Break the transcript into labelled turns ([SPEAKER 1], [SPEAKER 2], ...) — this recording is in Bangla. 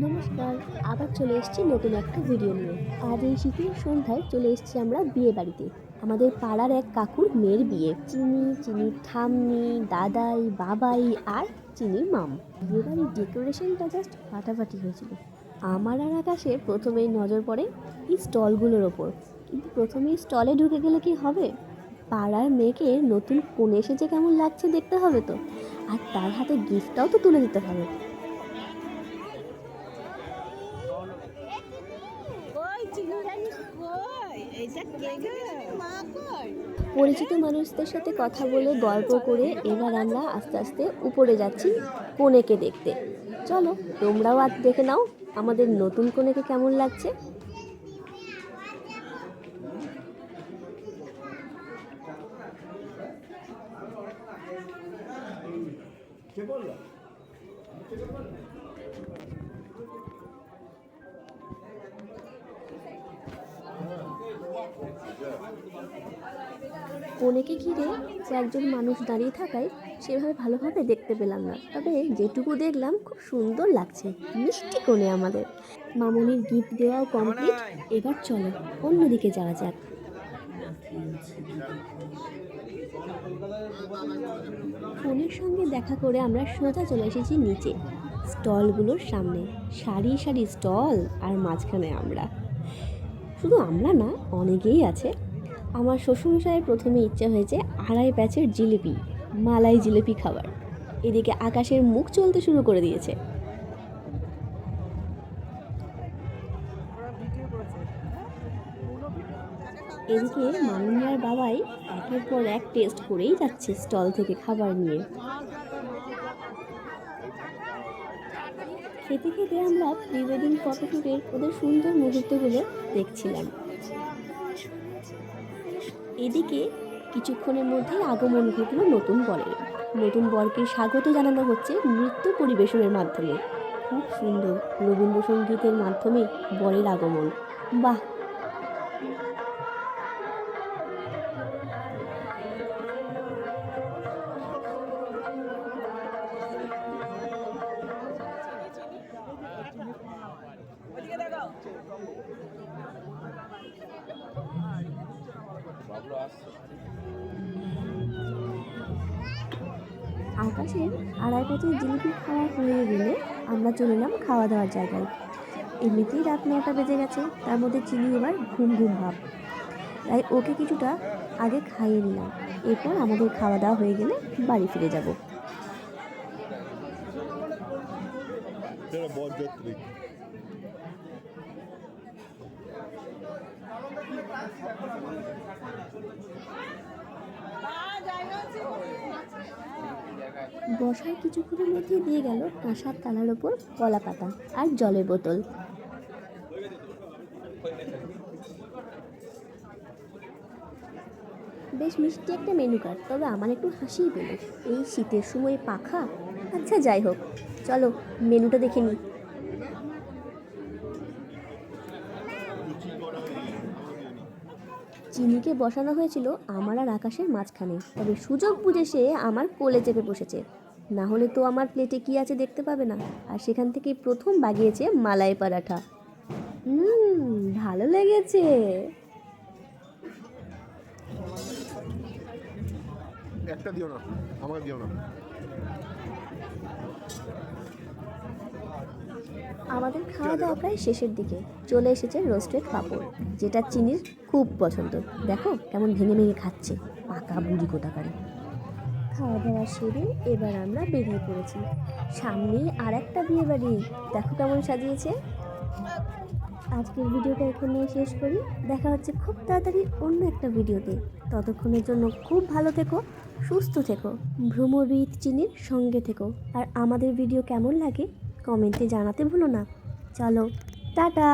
[SPEAKER 1] নমস্কার, আবার চলে এসেছি নতুন একটা ভিডিও নিয়ে। আজ এই শীতের সন্ধ্যায় চলে এসেছি আমরা বিয়ে বাড়িতে। আমাদের পাড়ার এক কাকুর মেয়ের বিয়ে। চিনির ঠাম্মি, দাদাই, বাবাই আর চিনির মাম। বিয়ে বাড়ির ডেকোরেশনটা জাস্ট ফাটাফাটি হয়েছিল। আমার আর আকাশে প্রথমেই নজর পড়ে এই স্টলগুলোর ওপর। কিন্তু প্রথমেই স্টলে ঢুকে গেলে কি হবে? পাড়ার মেয়েকে নতুন কনে এসেছে কেমন লাগছে দেখতে হবে তো, আর তার হাতে গিফটটাও তো তুলে দিতে হবে। পরিচিত মানুষদের সাথে কথা বলে গল্প করে এবার আমরা আস্তে আস্তে উপরে যাচ্ছি কনেকে দেখতে। চলো তোমরাও আজ দেখে নাও আমাদের নতুন কনেকে কেমন লাগছে। কনেকে ঘিরে কয়েকজন মানুষ দাঁড়িয়ে থাকায় সেভাবে ভালোভাবে দেখতে পেলাম না, তবে যেটুকু দেখলাম খুব সুন্দর লাগছে। মিষ্টি কনে আমাদের। মামনির গিফট দেওয়াও কমপ্লিট। এবার চলো অন্যদিকে যাওয়া যাক। কনের সঙ্গে দেখা করে আমরা সোজা চলে এসেছি নিচে স্টলগুলোর সামনে। সারি সারি স্টল, আর মাঝখানে আমরা। শুধু আমরা না, অনেকেই আছে। আমার শ্বশুরমশাইয়ের প্রথমে ইচ্ছা হয়েছে আড়াই প্যাচের জিলিপি, মালাই জিলিপি খাবার। এদিকে আকাশের মুখ চলতে শুরু করে দিয়েছে। এদিকে মামুনিয়ার বাবাই একের পর এক টেস্ট করেই যাচ্ছে স্টল থেকে খাবার নিয়ে। খেতে খেতে আমরা প্রি ওয়েডিং ফটোশ্যুটের ওদের সুন্দর মুহূর্তগুলো দেখছিলাম। এদিকে কিছুক্ষণের মধ্যেই আগমন ঘটল নতুন বরের। নতুন বরকে স্বাগত জানানো হচ্ছে নৃত্য পরিবেশনের মাধ্যমে। খুব সুন্দর রবীন্দ্রসঙ্গীতের মাধ্যমে বরের আগমন। বাহ! আকাশের আড়াই প্যাচের জিলিপি খাওয়া হয়ে গেলে আমরা চলে এলাম খাওয়া দাওয়ার জায়গায়। এমনিতেই রাত 9টা বেজে গেছে, তার মধ্যে চিনি এবার ঘুম ঘুম ভাব, তাই ওকে কিছুটা আগে খাইয়ে নিলাম। এরপর আমাদের খাওয়া দাওয়া হয়ে গেলে বাড়ি ফিরে যাব। বসার কিছুক্ষণের মধ্যে দিয়ে গেল কাঁসার থালার ওপর কলা পাতা আর জলের বোতল। বেশ মিষ্টি একটা মেনু কার্ড, তবে আমার একটু হাসিই পেল। এই শীতের সময় পাখা। আচ্ছা যাই হোক, চলো মেনুটা দেখে নিই। চিনিকে বসানো হয়েছিল আমার আর আকাশের মাঝখানে, তবে সুযোগ বুঝে সে আমার কোলে চেপে বসেছে। না হলে তো আমার প্লেটে কি আছে দেখতে পাবে না। আর সেখান থেকেই প্রথম বাগিয়েছে মালাই পরাঠা। ভালো লেগেছে।
[SPEAKER 2] একটা দিও না, আমাকে দিও না।
[SPEAKER 1] আমাদের খাওয়া দাওয়া প্রায় শেষের দিকে। চলে এসেছে রোস্টেড পাঁপড়, যেটা চিনির খুব পছন্দ। দেখো কেমন ভেঙে ভেঙে খাচ্ছে, পাকা বুড়ি কোথাকারে। খাওয়া দাওয়া সেরে এবার আমরা বেরিয়ে পড়েছি। সামনেই আর একটা বিয়ে বাড়ি, দেখো কেমন সাজিয়েছে। আজকের ভিডিওটা এখানে শেষ করি। দেখা হচ্ছে খুব তাড়াতাড়ি অন্য একটা ভিডিওতে। ততক্ষণের জন্য খুব ভালো থেকো, সুস্থ থেকো, ভ্রমরবিদ চিনির সঙ্গে থেকো। আর আমাদের ভিডিও কেমন লাগে কমেন্টে জানাতে ভুলো না। চলো টাটা।